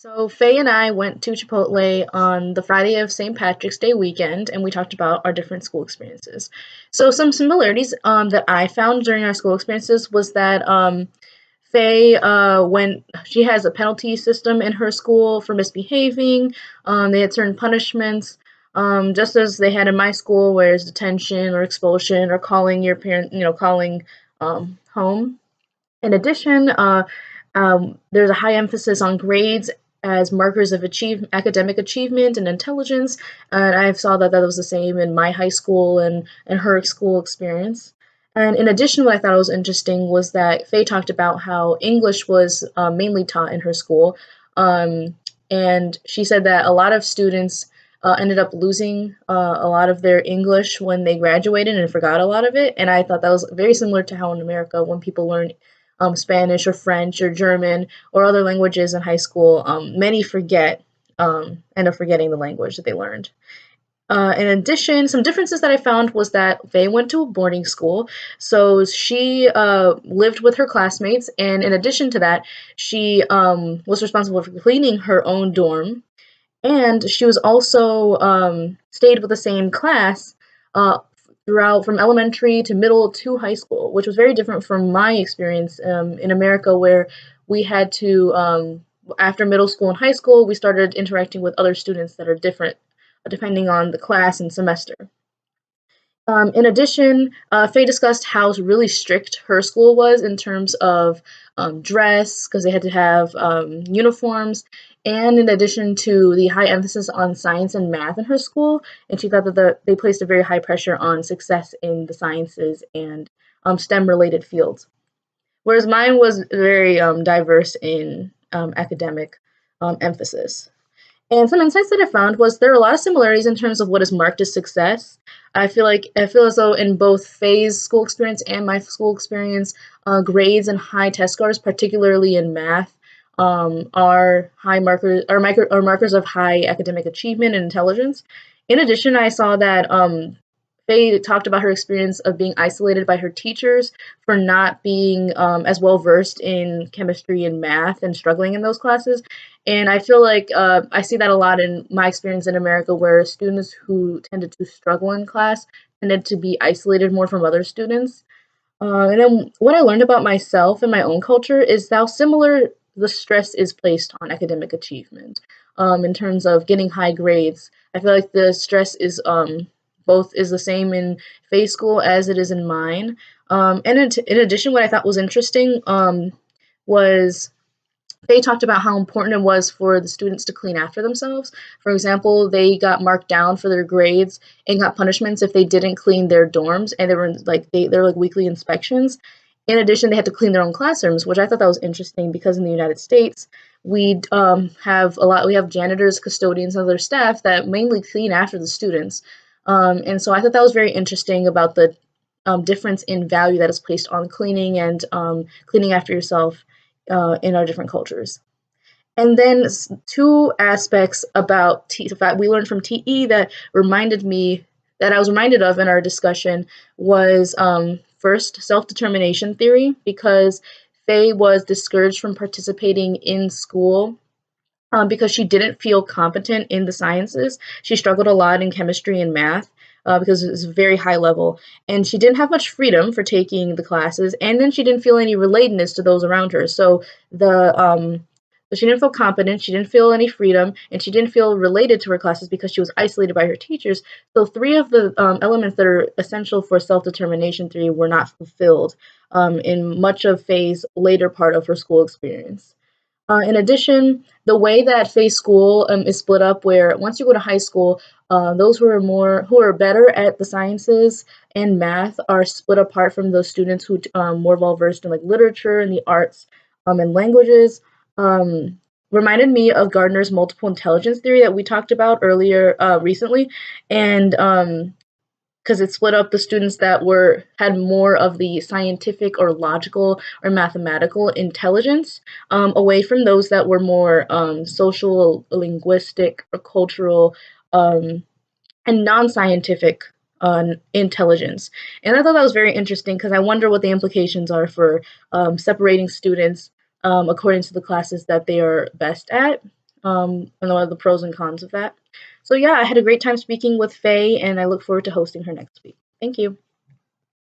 So Faye and I went to Chipotle on the Friday of St. Patrick's Day weekend, and we talked about our different school experiences. So some similarities that I found during our school experiences was that Faye, when she has a penalty system in her school for misbehaving, they had certain punishments, just as they had in my school, where it's detention or expulsion or calling your parent, calling home. In addition, there's a high emphasis on grades as markers of academic achievement and intelligence, and I saw that that was the same in my high school and her school experience. And in addition, what I thought was interesting was that Faye talked about how English was mainly taught in her school, um, and she said that a lot of students ended up losing a lot of their English when they graduated and forgot a lot of it. And I thought that was very similar to how in America, when people learn Spanish or French or German or other languages in high school, many end up forgetting the language that they learned. In addition, some differences that I found was that Faye went to a boarding school, so she lived with her classmates, and in addition to that, she was responsible for cleaning her own dorm, and she was also stayed with the same class uh, throughout from elementary to middle to high school, which was very different from my experience in America, where we had to, after middle school and high school, we started interacting with other students that are different depending on the class and semester. In addition, Faye discussed how really strict her school was in terms of dress, because they had to have uniforms, and in addition to the high emphasis on science and math in her school, and she thought that they placed a very high pressure on success in the sciences and STEM-related fields. Whereas mine was very diverse in academic emphasis. And some insights that I found was there are a lot of similarities in terms of what is marked as success. I feel as though in both Faye's school experience and my school experience, grades and high test scores, particularly in math, are markers of high academic achievement and intelligence. In addition, I saw that Faye talked about her experience of being isolated by her teachers for not being as well versed in chemistry and math and struggling in those classes. And I feel like I see that a lot in my experience in America, where students who tended to struggle in class tended to be isolated more from other students. And then what I learned about myself and my own culture is how similar the stress is placed on academic achievement in terms of getting high grades. I feel like the stress is both is the same in Faye's school as it is in mine. And in addition, what I thought was interesting was they talked about how important it was for the students to clean after themselves. For example, they got marked down for their grades and got punishments if they didn't clean their dorms, and they were like weekly inspections. In addition, they had to clean their own classrooms, which I thought that was interesting because in the United States, we have janitors, custodians, and other staff that mainly clean after the students. And so I thought that was very interesting about the difference in value that is placed on cleaning and cleaning after yourself in our different cultures. And then two aspects about that we learned from TE that I was reminded of in our discussion was first, self-determination theory, because Faye was discouraged from participating in school because she didn't feel competent in the sciences. She struggled a lot in chemistry and math because it was very high level, and she didn't have much freedom for taking the classes, and then she didn't feel any relatedness to those around her. So she didn't feel competent, she didn't feel any freedom, and she didn't feel related to her classes because she was isolated by her teachers. So three of the elements that are essential for self-determination theory were not fulfilled in much of Faye's later part of her school experience. In addition, the way that Faye's school is split up, where once you go to high school, those who are better at the sciences and math are split apart from those students who are more well versed in like literature and the arts and languages. Reminded me of Gardner's multiple intelligence theory that we talked about earlier recently, and because it split up the students that had more of the scientific or logical or mathematical intelligence away from those that were more social, linguistic, or cultural, and non-scientific intelligence. And I thought that was very interesting because I wonder what the implications are for separating students according to the classes that they are best at. and what are the pros and cons of that. So yeah, I had a great time speaking with Faye, and I look forward to hosting her next week. Thank you.